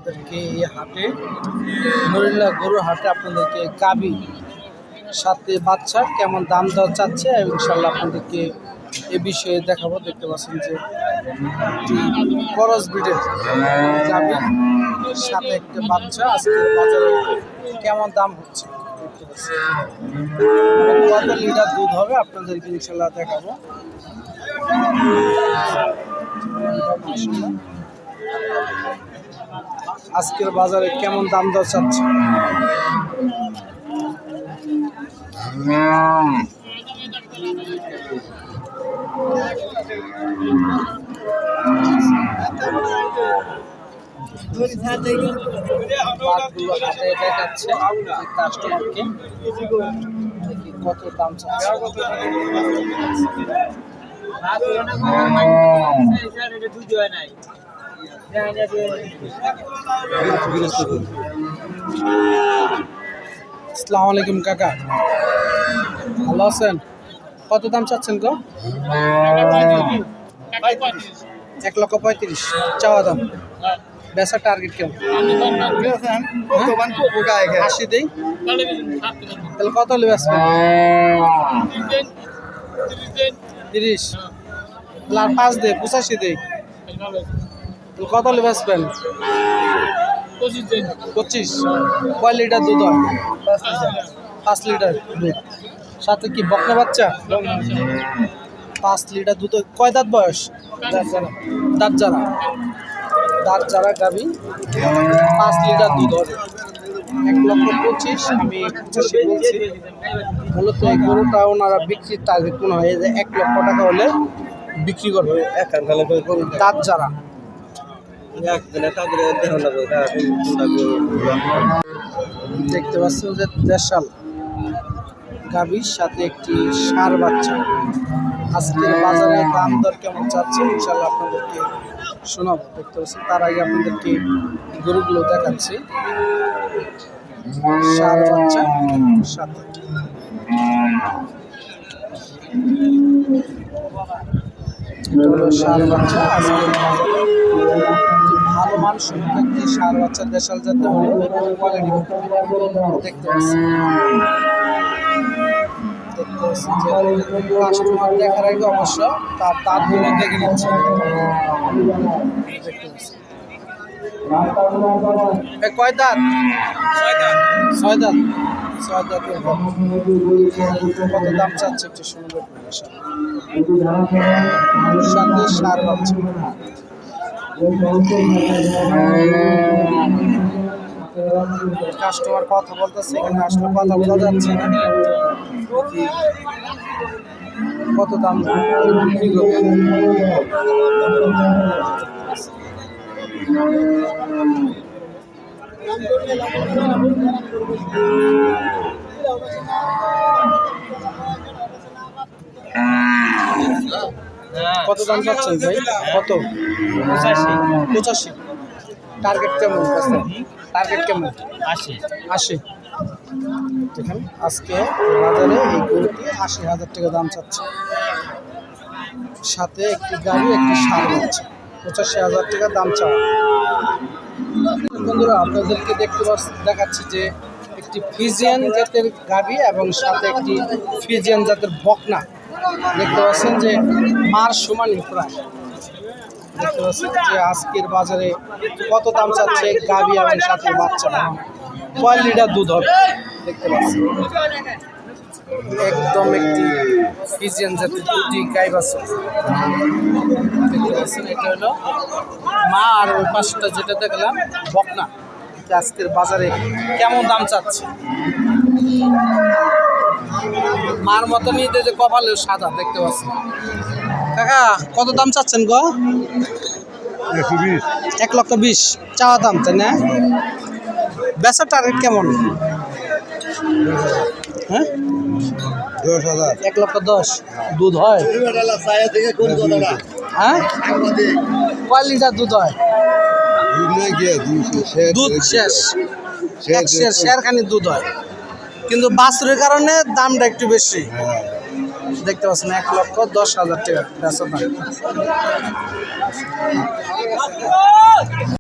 আপনাদেরকে এই হাটে নড়িলা গরুর হাটে আপনাদেরকে গাভী সাথে বাচ্চা কেমন দাম দেওয়া চাচ্ছে, ইনশাল্লাহ আপনাদেরকে এ বিষয়ে দেখাবো। দেখতে পাচ্ছেন যে করস ব্রিডের গাভী সাথে একটা বাচ্চা আজকের বাজারে কেমন দাম হচ্ছে দেখতে পাচ্ছেন, কত লিটার দুধ হবে আপনাদেরকে ইনশাল্লাহ দেখাবো। আজকের বাজারে কেমন দাম দর চাচ্ছে। দেখাচ্ছে কাস্টমারকে কত দাম চাচ্ছে। আসসালামু আলাইকুম কাকা, ভালো আছেন? কত দাম চাচ্ছেন গো? 1,35,000 চাওয়া দাম। বেচার টার্গেট কেমন? 80 দেই, তাহলে কত হলে বেচবেন? 30, আর 5 দে 85 দেই, কত হলে বেচবেন? 25। কয় লিটার দুধ হয়? 5 লিটার দুধ। সাথে কি বকনা বাচ্চা? 5 লিটার দুধ। কয় দাঁত বয়স? দাঁত যারা গাভী 5 লিটার দুধ হবে। 1,25,000 আমি 85 বলছি। মূলত এই গরুটা ওনারা বিক্রির টার্গেট মনে হয় যে 1 লক্ষ টাকা হলে বিক্রি করবে। দাঁত যারা দেখতে পাচ্ছেন যে দেশাল গাভীর সাথে একটি ষাঁড় বাচ্চা। আজকের বাজারে দাম দর কেমন চাচ্ছে ইনশাল্লাহ আপনাদেরকে শোনাবো। দেখতে পাচ্ছেন, তার আগে আপনাদেরকে গরুগুলো দেখাচ্ছি। ষাঁড় বাচ্চা সাথে ষাঁড় বাচ্চা আজকের বাজারে ভালো মান সম্পন্ন একটি ষাঁড় বাচ্চা দেশাল জাতের কোয়ালিটি দেখতে পাচ্ছি। কাস্টমার দেখার আগে অবশ্য তার দাঁতগুলো দেখে নিচ্ছে। কয় দাঁত? 6 দাঁত। 6 দাঁতের কত দাম চাচ্ছে একটু শুনবো। সাথে ষাঁড় বাচ্চা। কাস্টমার কথা বলতেছে, এখানে আসলে কথা বলা যাচ্ছে না। কত দাম বিক্রি করবে? কত দাম চাচ্ছেন ভাই? কত? 85। টার্গেট কেমন? টার্গেট কেমন? 80। দেখেন আজকে বাজারে এই গরুটি 80,000 টাকা দাম চাচ্ছে। সাথে একটি গাড়ি একটি ষাঁড় বাচ্চা, 85,000 টাকা দাম চাওয়া। বন্ধুরা আপনাদেরকে দেখাচ্ছি যে একটি ফ্রিজিয়ান জাতের গাভী এবং সাথে একটি ফ্রিজিয়ান জাতের বকনা। দেখতে পাচ্ছেন যে মার সমানই প্রায়। দেখতে পাচ্ছেন যে আজকের বাজারে কত দাম চাচ্ছে গাভী এবং সাথে বাচ্চা। কয় লিটার দুধ হবে দেখতে পাচ্ছেন। একদম একটি ফ্রিজিয়ান জাতের দুটি গাই বাচ্চা দেখতে পাচ্ছেন। এটা হলো মা, আর ওই পাশটা যেটা দেখলাম বকনা। আজকের বাজারে কেমন দাম চাচ্ছে? মার মতনই যে কপালে সাদা দেখতে পাচ্ছেন। কাকা কত দাম চাচ্ছেন গো? 1,20,000 চাওয়া দাম, তাই না? বেচার টার্গেট কেমন? হ্যাঁ 10,000। 1,10,000 দুধ হয়? হ্যাঁ কয় লিটার দুধ হয়? দুধ শেষ, শেরখানি দুধ হয়, কিন্তু বাছুরের কারণে দামটা একটু বেশি। দেখতে পাচ্ছেন 1,10,000 টাকা বেচা দাম।